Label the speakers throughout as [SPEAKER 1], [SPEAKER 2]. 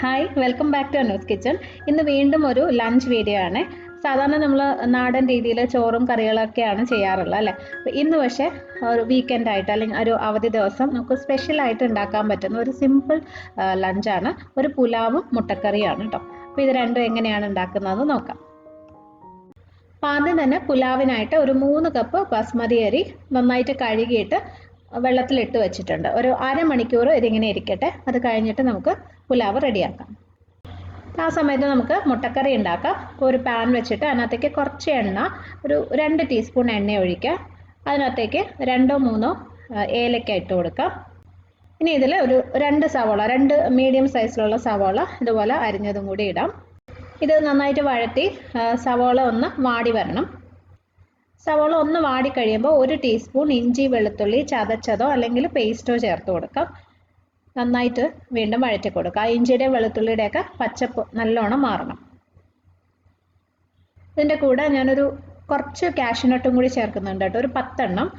[SPEAKER 1] Hi, welcome back to Anu's kitchen. ഇന്ന് വീണ്ടും ഒരു ലഞ്ച് വീഡിയോ ആണ്. സാധാരണ നമ്മൾ നാടൻ രീതിയിൽ ചോറും കറികളൊക്കെയാണ് ചെയ്യാറുള്ളത് അല്ലേ. അപ്പോൾ ഇന്ന് പക്ഷേ ഒരു വീക്കെൻഡ് ആയിട്ട് അല്ലെങ്കിൽ ഒരു അവധി ദിവസം നമുക്ക് സ്പെഷ്യലായിട്ട് ഉണ്ടാക്കാൻ പറ്റുന്ന ഒരു സിമ്പിൾ ലഞ്ചാണ്. ഒരു പുലാവും മുട്ടക്കറിയാണ് കേട്ടോ. അപ്പോൾ ഇത് രണ്ടും എങ്ങനെയാണ് ഉണ്ടാക്കുന്നതെന്ന് നോക്കാം. അപ്പോൾ ആദ്യം തന്നെ പുലാവിനായിട്ട് ഒരു 3 കപ്പ് ബസ്മതി അരി നന്നായിട്ട് കഴുകിയിട്ട് വെള്ളത്തിലിട്ട് വെച്ചിട്ടുണ്ട്. ഒരു അരമണിക്കൂർ ഇതിങ്ങനെ ഇരിക്കട്ടെ. അത് കഴിഞ്ഞിട്ട് നമുക്ക് പുലാവ് റെഡിയാക്കാം. ആ സമയത്ത് നമുക്ക് മുട്ടക്കറി ഉണ്ടാക്കാം. ഒരു പാൻ വെച്ചിട്ട് അതിനകത്തേക്ക് കുറച്ച് എണ്ണ, ഒരു 2 ടീസ്പൂൺ എണ്ണ ഒഴിക്കുക. അതിനകത്തേക്ക് 2-3 ഏലക്ക ഇട്ട് കൊടുക്കാം. ഇനി ഇതിൽ ഒരു 2 സവാള, 2 മീഡിയം സൈസിലുള്ള സവാള ഇതുപോലെ അരിഞ്ഞതും കൂടി ഇടാം. ഇത് നന്നായിട്ട് വഴറ്റി സവാള ഒന്ന് വാടി വരണം. സവാള ഒന്ന് വാടി കഴിയുമ്പോൾ 1 ടീസ്പൂൺ ഇഞ്ചി വെളുത്തുള്ളി ചതച്ചതോ അല്ലെങ്കിൽ പേസ്റ്റോ ചേർത്ത് കൊടുക്കാം. നന്നായിട്ട് വീണ്ടും വഴറ്റി കൊടുക്കുക. ആ ഇഞ്ചിയുടെയും വെളുത്തുള്ളിയുടെയൊക്കെ പച്ചപ്പ് നല്ലോണം മാറണം. ഇതിൻ്റെ കൂടെ ഞാനൊരു കുറച്ച് കാഷ്യൂനട്ടും കൂടി ചേർക്കുന്നുണ്ട് കേട്ടോ. ഒരു 10 എണ്ണം.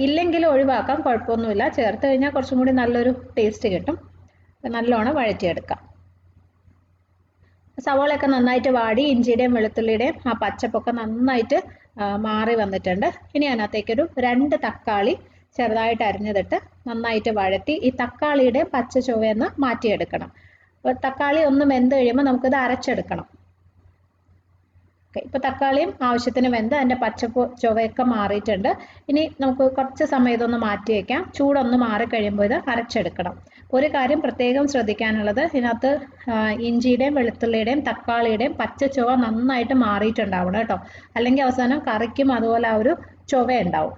[SPEAKER 1] ഇല്ലെങ്കിൽ ഒഴിവാക്കാം, കുഴപ്പമൊന്നുമില്ല. ചേർത്ത് കഴിഞ്ഞാൽ കുറച്ചും കൂടി നല്ലൊരു ടേസ്റ്റ് കിട്ടും. നല്ലോണം വഴറ്റിയെടുക്കാം. സവാളയൊക്കെ നന്നായിട്ട് വാടി ഇഞ്ചിയുടെയും വെളുത്തുള്ളിയുടെയും ആ പച്ചപ്പൊക്കെ നന്നായിട്ട് മാറി വന്നിട്ടുണ്ട്. ഇനി അതിനകത്തേക്കൊരു 2 തക്കാളി ചെറുതായിട്ട് അരിഞ്ഞതിട്ട് നന്നായിട്ട് വഴറ്റി ഈ തക്കാളിയുടെ പച്ച ചുവയെന്ന് മാറ്റിയെടുക്കണം. അപ്പോൾ തക്കാളി ഒന്ന് വെന്ത് കഴിയുമ്പോൾ നമുക്കിത് അരച്ചെടുക്കണം. ഓക്കെ, ഇപ്പോൾ തക്കാളിയും ആവശ്യത്തിന് വെന്ത് അതിൻ്റെ പച്ചപ്പ് ചുവയൊക്കെ മാറിയിട്ടുണ്ട്. ഇനി നമുക്ക് കുറച്ച് സമയം ഇതൊന്ന് മാറ്റി വയ്ക്കാം. ചൂടൊന്ന് മാറിക്കഴിയുമ്പോൾ ഇത് അരച്ചെടുക്കണം. ഒരു കാര്യം പ്രത്യേകം ശ്രദ്ധിക്കാനുള്ളത്, ഇതിനകത്ത് ഇഞ്ചിയുടെയും വെളുത്തുള്ളിയുടെയും തക്കാളിയുടെയും പച്ച ചുവ നന്നായിട്ട് മാറിയിട്ടുണ്ടാവണം കേട്ടോ. അല്ലെങ്കിൽ അവസാനം കറിക്കും അതുപോലെ ആ ഒരു ചുവ ഉണ്ടാവും.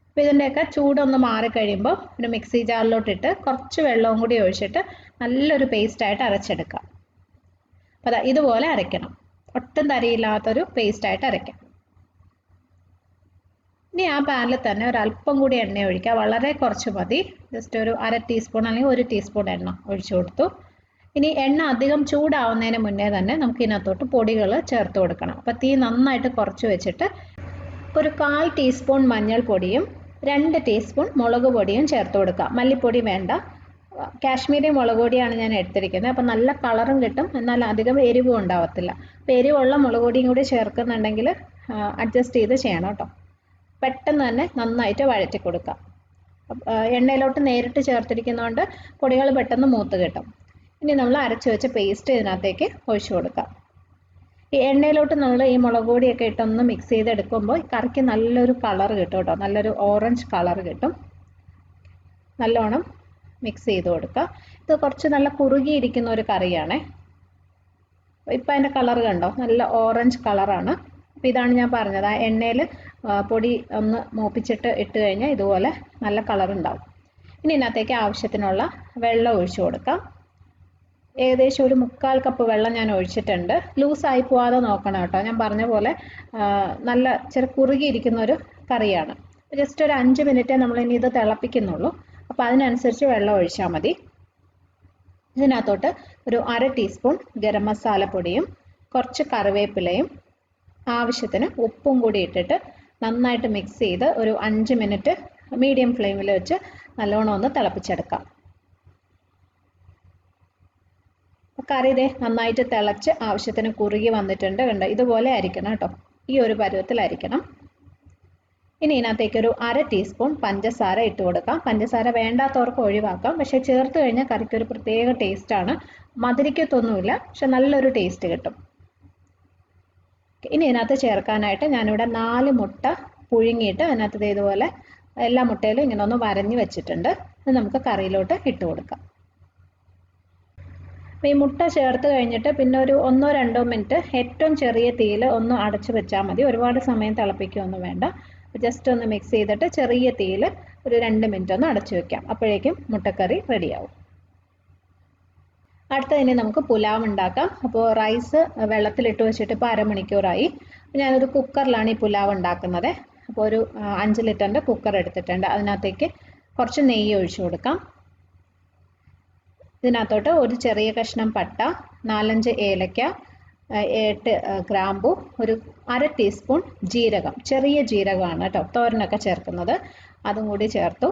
[SPEAKER 1] അപ്പോൾ ഇതിൻ്റെയൊക്കെ ചൂടൊന്ന് മാറിക്കഴിയുമ്പോൾ ഒരു മിക്സി ജാറിലോട്ടിട്ട് കുറച്ച് വെള്ളവും കൂടി ഒഴിച്ചിട്ട് നല്ലൊരു പേസ്റ്റായിട്ട് അരച്ചെടുക്കാം. അപ്പോൾ അതാ ഇതുപോലെ അരയ്ക്കണം. ഒട്ടും തരിയില്ലാത്തൊരു പേസ്റ്റായിട്ട് അരയ്ക്കാം. ഇനി ആ പാനിൽ തന്നെ ഒരല്പം കൂടി എണ്ണ ഒഴിക്കുക. വളരെ കുറച്ച് മതി. ജസ്റ്റ് ഒരു 1/2 ടീസ്പൂൺ അല്ലെങ്കിൽ 1 ടീസ്പൂൺ എണ്ണ ഒഴിച്ചു കൊടുത്തു. ഇനി എണ്ണ അധികം ചൂടാവുന്നതിന് മുന്നേ തന്നെ നമുക്ക് ഇതിനകത്തോട്ട് പൊടികൾ ചേർത്ത് കൊടുക്കണം. അപ്പോൾ തീ നന്നായിട്ട് കുറച്ച് വെച്ചിട്ട് ഒരു 1/4 ടീസ്പൂൺ മഞ്ഞൾപ്പൊടിയും 2 ടീസ്പൂൺ മുളക് പൊടിയും ചേർത്ത് കൊടുക്കുക. മല്ലിപ്പൊടി വേണ്ട. കാശ്മീരി മുളക് പൊടിയാണ് ഞാൻ എടുത്തിരിക്കുന്നത്. അപ്പോൾ നല്ല കളറും കിട്ടും, എന്നാൽ അധികം എരിവും ഉണ്ടാവത്തില്ല. അപ്പോൾ എരിവുള്ള മുളക് പൊടിയും കൂടി ചേർക്കുന്നുണ്ടെങ്കിൽ അഡ്ജസ്റ്റ് ചെയ്ത് ചെയ്യണം കേട്ടോ. പെട്ടെന്ന് തന്നെ നന്നായിട്ട് വഴറ്റി കൊടുക്കാം. എണ്ണയിലോട്ട് നേരിട്ട് ചേർത്തിരിക്കുന്നതുകൊണ്ട് പൊടികൾ പെട്ടെന്ന് മൂത്ത് കിട്ടും. ഇനി നമ്മൾ അരച്ച് വെച്ച പേസ്റ്റ് ഇതിനകത്തേക്ക് ഒഴിച്ചു കൊടുക്കാം. ഈ എണ്ണയിലോട്ട് നമ്മൾ ഈ മുളക് പൊടിയൊക്കെ ഇട്ടൊന്ന് മിക്സ് ചെയ്തെടുക്കുമ്പോൾ കറിക്ക് നല്ലൊരു കളർ കിട്ടും കേട്ടോ. നല്ലൊരു ഓറഞ്ച് കളർ കിട്ടും. നല്ലോണം മിക്സ് ചെയ്ത് കൊടുക്കുക. ഇത് കുറച്ച് നല്ല കുറുകിയിരിക്കുന്ന ഒരു കറിയാണേ. ഇപ്പം അതിൻ്റെ കളർ കണ്ടോ, നല്ല ഓറഞ്ച് കളറാണ്. അപ്പോൾ ഇതാണ് ഞാൻ പറഞ്ഞത്, ആ എണ്ണയിൽ പൊടി ഒന്ന് മൂപ്പിച്ചിട്ട് ഇട്ട് കഴിഞ്ഞാൽ ഇതുപോലെ നല്ല കളർ ഉണ്ടാവും. ഇനി ഇതിനകത്തേക്ക് ആവശ്യത്തിനുള്ള വെള്ളം ഒഴിച്ചു കൊടുക്കാം. ഏകദേശം ഒരു 1/4 കപ്പ് വെള്ളം ഞാൻ ഒഴിച്ചിട്ടുണ്ട്. ലൂസായി പോവാതെ നോക്കണം കേട്ടോ. ഞാൻ പറഞ്ഞ പോലെ നല്ല ചെറു കുറുകിയിരിക്കുന്ന ഒരു കറിയാണ്. ജസ്റ്റ് ഒരു 5 മിനിറ്റേ നമ്മൾ ഇനി ഇത് തിളപ്പിക്കുന്നുള്ളൂ. അപ്പോൾ അതിനനുസരിച്ച് വെള്ളം ഒഴിച്ചാൽ മതി. ഇതിനകത്തോട്ട് ഒരു 1/2 ടീസ്പൂൺ ഗരം മസാല പൊടിയും കുറച്ച് കറിവേപ്പിലയും ആവശ്യത്തിന് ഉപ്പും കൂടി ഇട്ടിട്ട് നന്നായിട്ട് മിക്സ് ചെയ്ത് ഒരു 5 മിനിറ്റ് മീഡിയം ഫ്ലെയിമിൽ വെച്ച് നല്ലോണം ഒന്ന് തിളപ്പിച്ചെടുക്കാം. കറി ഇതേ നന്നായിട്ട് തിളച്ച് ആവശ്യത്തിന് കുറുകി വന്നിട്ടുണ്ട്. കണ്ടോ, ഇതുപോലെ അരിക്കണം കേട്ടോ. ഈ ഒരു പരുവത്തിലായിരിക്കണം. ഇനി ഇതിനകത്തേക്ക് ഒരു 1/2 ടീസ്പൂൺ പഞ്ചസാര ഇട്ട് കൊടുക്കാം. പഞ്ചസാര വേണ്ടാത്തവർക്ക് ഒഴിവാക്കാം, പക്ഷേ ചേർത്ത് കഴിഞ്ഞാൽ കറിക്ക് ഒരു പ്രത്യേക ടേസ്റ്റാണ്. മധുരിക്കത്തൊന്നുമില്ല, പക്ഷെ നല്ലൊരു ടേസ്റ്റ് കിട്ടും. ഇനി ഇതിനകത്ത് ചേർക്കാനായിട്ട് ഞാനിവിടെ 4 മുട്ട പുഴുങ്ങിയിട്ട് അതിനകത്ത് ഇതുപോലെ എല്ലാ മുട്ടയിലും ഇങ്ങനെ ഒന്ന് വരഞ്ഞ് വെച്ചിട്ടുണ്ട്. ഇത് നമുക്ക് കറിയിലോട്ട് ഇട്ട് കൊടുക്കാം. അപ്പോൾ ഈ മുട്ട ചേർത്ത് കഴിഞ്ഞിട്ട് പിന്നെ ഒരു 1-2 മിനിറ്റ് ഏറ്റവും ചെറിയ തീയിൽ ഒന്ന് അടച്ചു വെച്ചാൽ മതി. ഒരുപാട് സമയം തിളപ്പിക്കുകയൊന്നും വേണ്ട. ജസ്റ്റ് ഒന്ന് മിക്സ് ചെയ്തിട്ട് ചെറിയ തീയിൽ ഒരു 2 മിനിറ്റ് ഒന്ന് അടച്ചു വെക്കാം. അപ്പോഴേക്കും മുട്ടക്കറി റെഡിയാവും. അടുത്തതിന് നമുക്ക് പുലാവ് ഉണ്ടാക്കാം. അപ്പോൾ റൈസ് വെള്ളത്തിലിട്ട് വെച്ചിട്ട് ഇപ്പോൾ അരമണിക്കൂറായി. ഞാനൊരു കുക്കറിലാണ് ഈ പുലാവ് ഉണ്ടാക്കുന്നത്. അപ്പോൾ ഒരു 5 ലിറ്ററിൻ്റെ കുക്കർ എടുത്തിട്ടുണ്ട്. അതിനകത്തേക്ക് കുറച്ച് നെയ്യ് ഒഴിച്ചു കൊടുക്കാം. ഇതിനകത്തോട്ട് ഒരു ചെറിയ കഷ്ണം പട്ട, 4-5 ഏലക്ക, 8 ഗ്രാമ്പു, ഒരു 1/2 ടീസ്പൂൺ ജീരകം, ചെറിയ ജീരകമാണ് കേട്ടോ, തോരനൊക്കെ ചേർക്കുന്നത്, അതും കൂടി ചേർത്തു.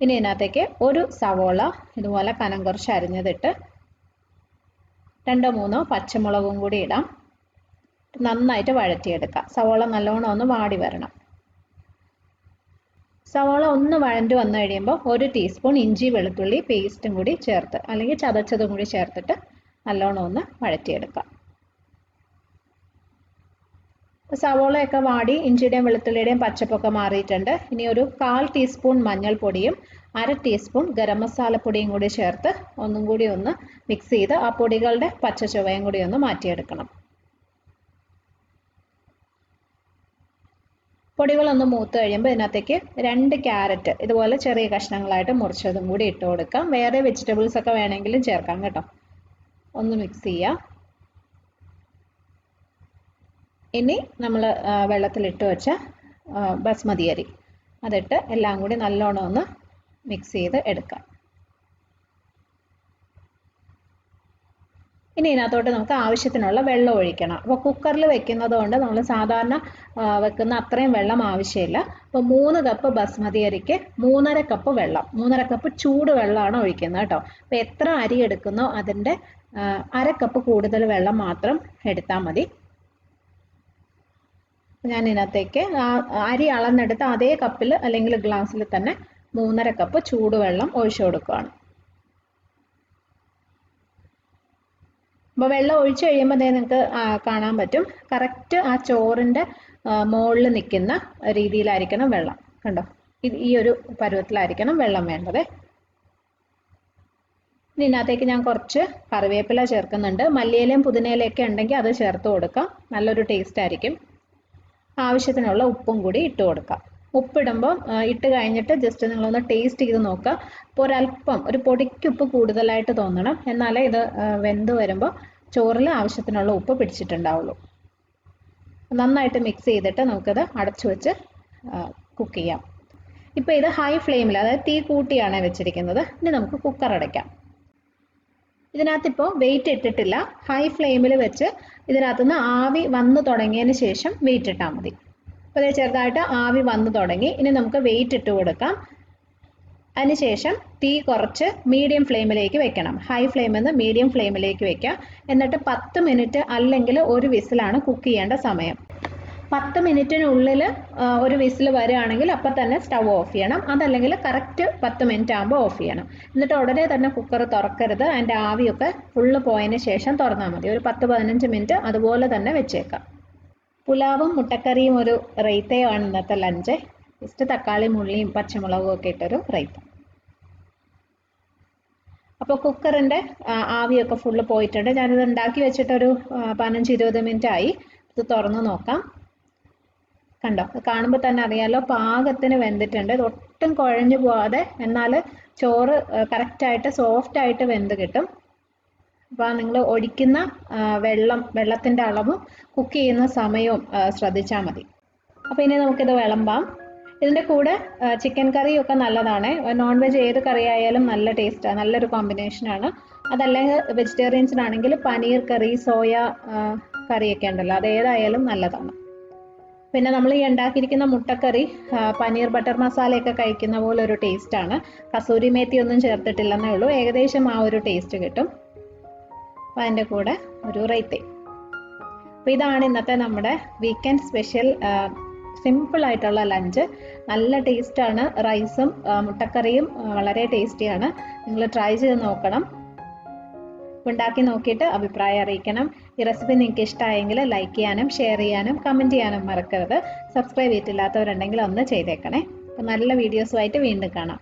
[SPEAKER 1] ഇനി ഇതിനകത്തേക്ക് ഒരു സവോള ഇതുപോലെ കനം കുറച്ച് അരിഞ്ഞതിട്ട് 2-3 പച്ചമുളകും കൂടി ഇടാം. നന്നായിട്ട് വഴറ്റിയെടുക്കാം. സവോള നല്ലോണം ഒന്ന് വാടി വരണം. സവോള ഒന്ന് വഴണ്ട് വന്നു കഴിയുമ്പോൾ 1 ടീസ്പൂൺ ഇഞ്ചി വെളുത്തുള്ളി പേസ്റ്റും കൂടി ചേർത്ത് അല്ലെങ്കിൽ ചതച്ചതും കൂടി ചേർത്തിട്ട് നല്ലോണം ഒന്ന് വഴറ്റിയെടുക്കാം. സവോളയൊക്കെ വാടി ഇഞ്ചിയുടെയും വെളുത്തുള്ളിയുടെയും പച്ചപ്പൊക്കെ മാറിയിട്ടുണ്ട്. ഇനി ഒരു 1/4 ടീസ്പൂൺ മഞ്ഞൾപ്പൊടിയും 1/2 ടീസ്പൂൺ ഗരം മസാലപ്പൊടിയും കൂടി ചേർത്ത് ഒന്നും കൂടി ഒന്ന് മിക്സ് ചെയ്ത് ആ പൊടികളുടെ പച്ച ചുവയും കൂടി ഒന്ന് മാറ്റിയെടുക്കണം. പൊടികളൊന്ന് മൂത്ത് കഴിയുമ്പോൾ ഇതിനകത്തേക്ക് 2 ക്യാരറ്റ് ഇതുപോലെ ചെറിയ കഷ്ണങ്ങളായിട്ട് മുറിച്ചതും കൂടി ഇട്ട് കൊടുക്കാം. വേറെ വെജിറ്റബിൾസ് ഒക്കെ വേണമെങ്കിലും ചേർക്കാം കേട്ടോ. ഒന്ന് മിക്സ് ചെയ്യാം. ഇനി നമ്മൾ വെള്ളത്തിലിട്ട് വെച്ച ബസ്മതി അരി അതിട്ട് എല്ലാം കൂടി നല്ലോണം ഒന്ന് മിക്സ് ചെയ്ത് എടുക്കാം. ഇനി ഇതിനകത്തോട്ട് നമുക്ക് ആവശ്യത്തിനുള്ള വെള്ളം ഒഴിക്കണം. അപ്പോൾ കുക്കറിൽ വെക്കുന്നത് കൊണ്ട് നമ്മൾ സാധാരണ വെക്കുന്ന അത്രയും വെള്ളം ആവശ്യമില്ല. അപ്പോൾ 3 കപ്പ് ബസ്മതി അരിക്ക് 3.5 കപ്പ് വെള്ളം, 3.5 കപ്പ് ചൂട് വെള്ളമാണ് ഒഴിക്കുന്നത് കേട്ടോ. അപ്പോൾ എത്ര അരി എടുക്കുന്നോ അതിൻ്റെ 1/2 കപ്പ് കൂടുതൽ വെള്ളം മാത്രം എടുത്താൽ മതി. ഞാൻ ഇതിനകത്തേക്ക് അരി അളന്നെടുത്ത് അതേ കപ്പിൽ അല്ലെങ്കിൽ ഗ്ലാസ്സിൽ തന്നെ 3.5 കപ്പ് ചൂടുവെള്ളം ഒഴിച്ചു കൊടുക്കുകയാണ്. അപ്പോൾ വെള്ളം ഒഴിച്ചു കഴിയുമ്പോൾ നിങ്ങൾക്ക് കാണാൻ പറ്റും കറക്റ്റ് ആ ചോറിൻ്റെ മുകളിൽ നിൽക്കുന്ന രീതിയിലായിരിക്കണം വെള്ളം. കണ്ടോ, ഈ ഒരു പരുവത്തിലായിരിക്കണം വെള്ളം വേണ്ടത്. ഇനി ഇതിനകത്തേക്ക് ഞാൻ കുറച്ച് കറിവേപ്പില ചേർക്കുന്നുണ്ട്. മല്ലിയിലയും പുതിനയിലയൊക്കെ ഉണ്ടെങ്കിൽ അത് ചേർത്ത് കൊടുക്കാം, നല്ലൊരു ടേസ്റ്റ് ആയിരിക്കും. ആവശ്യത്തിനുള്ള ഉപ്പും കൂടി ഇട്ട് കൊടുക്കാം. ഉപ്പിടുമ്പോൾ ഇട്ട് കഴിഞ്ഞിട്ട് ജസ്റ്റ് നിങ്ങളൊന്ന് ടേസ്റ്റ് ചെയ്ത് നോക്കുക. അപ്പോൾ ഒരല്പം ഒരു പൊടിക്ക് ഉപ്പ് കൂടുതലായിട്ട് തോന്നണം, എന്നാലേ ഇത് വെന്ത് വരുമ്പോൾ ചോറിൽ ആവശ്യത്തിനുള്ള ഉപ്പ് പിടിച്ചിട്ടുണ്ടാവുള്ളൂ. നന്നായിട്ട് മിക്സ് ചെയ്തിട്ട് നമുക്കത് അടച്ചു വെച്ച് കുക്ക് ചെയ്യാം. ഇപ്പോൾ ഇത് ഹൈ ഫ്ലെയിമിൽ, അതായത് തീ കൂട്ടിയാണ് വെച്ചിരിക്കുന്നത്. ഇനി നമുക്ക് കുക്കർ അടയ്ക്കാം. ഇതിനകത്തിപ്പോൾ വെയിറ്റ് ഇട്ടിട്ടില്ല. ഹൈ ഫ്ലെയിമിൽ വെച്ച് ഇതിനകത്തുനിന്ന് ആവി വന്നു തുടങ്ങിയതിന് ശേഷം വെയിറ്റ് ഇട്ടാൽ മതി. അപ്പോൾ ഇത് ചെറുതായിട്ട് ആവി വന്നു തുടങ്ങി. ഇനി നമുക്ക് വെയിറ്റ് ഇട്ട് കൊടുക്കാം. അതിനുശേഷം തീ കുറച്ച് മീഡിയം ഫ്ലെയിമിലേക്ക് വെക്കണം. ഹൈ ഫ്ലെയിമിൽ നിന്ന് മീഡിയം ഫ്ലെയിമിലേക്ക് വെക്കുക. എന്നിട്ട് 10 മിനിറ്റ് അല്ലെങ്കിൽ 1 വിസിലാണ് കുക്ക് ചെയ്യേണ്ട സമയം. 10 മിനിറ്റിനുള്ളിൽ ഒരു വിസിൽ വരികയാണെങ്കിൽ അപ്പം തന്നെ സ്റ്റവ് ഓഫ് ചെയ്യണം. അതല്ലെങ്കിൽ കറക്റ്റ് 10 മിനിറ്റ് ആകുമ്പോൾ ഓഫ് ചെയ്യണം. എന്നിട്ട് ഉടനെ തന്നെ കുക്കർ തുറക്കരുത്. അതിൻ്റെ ആവിയൊക്കെ ഫുള്ള് പോയതിന് ശേഷം തുറന്നാൽ മതി. ഒരു 10-15 മിനിറ്റ് അതുപോലെ തന്നെ വെച്ചേക്കാം. പുലാവും മുട്ടക്കറിയും ഒരു റൈത്തയുമാണ് ഇന്നത്തെ ലഞ്ച്. ജസ്റ്റ് തക്കാളിയും ഉള്ളിയും പച്ചമുളകും ഒക്കെ ഇട്ടൊരു റൈത്ത. അപ്പോൾ കുക്കറിൻ്റെ ആവിയൊക്കെ ഫുള്ള് പോയിട്ടുണ്ട്. ഞാനിത് ഉണ്ടാക്കി വെച്ചിട്ടൊരു 15-20 മിനിറ്റ് ആയി. ഇത് തുറന്ന് നോക്കാം. കണ്ടോ, കാണുമ്പോൾ തന്നെ അറിയാലോ പാകത്തിന് വെന്തിട്ടുണ്ട്. ഇത് ഒട്ടും കുഴഞ്ഞു പോവാതെ എന്നാൽ ചോറ് കറക്റ്റായിട്ട് സോഫ്റ്റായിട്ട് വെന്ത് കിട്ടും. അപ്പോൾ നിങ്ങൾ ഒഴിക്കുന്ന വെള്ളത്തിൻ്റെ അളവും കുക്ക് ചെയ്യുന്ന സമയവും ശ്രദ്ധിച്ചാൽ മതി. അപ്പോൾ ഇനി നമുക്കിത് വിളമ്പാം. ഇതിൻ്റെ കൂടെ ചിക്കൻ കറിയൊക്കെ നല്ലതാണ്. നോൺ വെജ് ഏത് കറി ആയാലും നല്ല ടേസ്റ്റാണ്, നല്ലൊരു കോമ്പിനേഷനാണ്. അതല്ലെങ്കിൽ വെജിറ്റേറിയൻസിനാണെങ്കിൽ പനീർ കറി, സോയ കറിയൊക്കെ ഉണ്ടല്ലോ, അത് ഏതായാലും നല്ലതാണ്. പിന്നെ നമ്മൾ ഈ ഉണ്ടാക്കിയിരിക്കുന്ന മുട്ടക്കറി പനീർ ബട്ടർ മസാലയൊക്കെ കഴിക്കുന്ന പോലെ ഒരു ടേസ്റ്റാണ്. കസൂരി മേത്തി ഒന്നും ചേർത്തിട്ടില്ലെന്നേ ഉള്ളൂ. ഏകദേശം ആ ഒരു ടേസ്റ്റ് കിട്ടും. അപ്പോൾ അതിൻ്റെ കൂടെ ഒരു റൈത്തയും. അപ്പോൾ ഇതാണ് ഇന്നത്തെ നമ്മുടെ വീക്കെൻഡ് സ്പെഷ്യൽ സിമ്പിൾ ആയിട്ടുള്ള ലഞ്ച്. നല്ല ടേസ്റ്റാണ്. റൈസും മുട്ടക്കറിയും വളരെ ടേസ്റ്റിയാണ്. നിങ്ങൾ ട്രൈ ചെയ്ത് നോക്കണം. ഉണ്ടാക്കി നോക്കിയിട്ട് അഭിപ്രായം അറിയിക്കണം. ഈ റെസിപ്പി നിങ്ങൾക്ക് ഇഷ്ടമായെങ്കിൽ ലൈക്ക് ചെയ്യാനും ഷെയർ ചെയ്യാനും കമൻറ്റ് ചെയ്യാനും മറക്കരുത്. സബ്സ്ക്രൈബ് ചെയ്തിട്ടില്ലാത്തവരുണ്ടെങ്കിൽ ഒന്ന് ചെയ്തേക്കണേ. അപ്പോൾ നല്ല വീഡിയോസുമായിട്ട് വീണ്ടും കാണാം.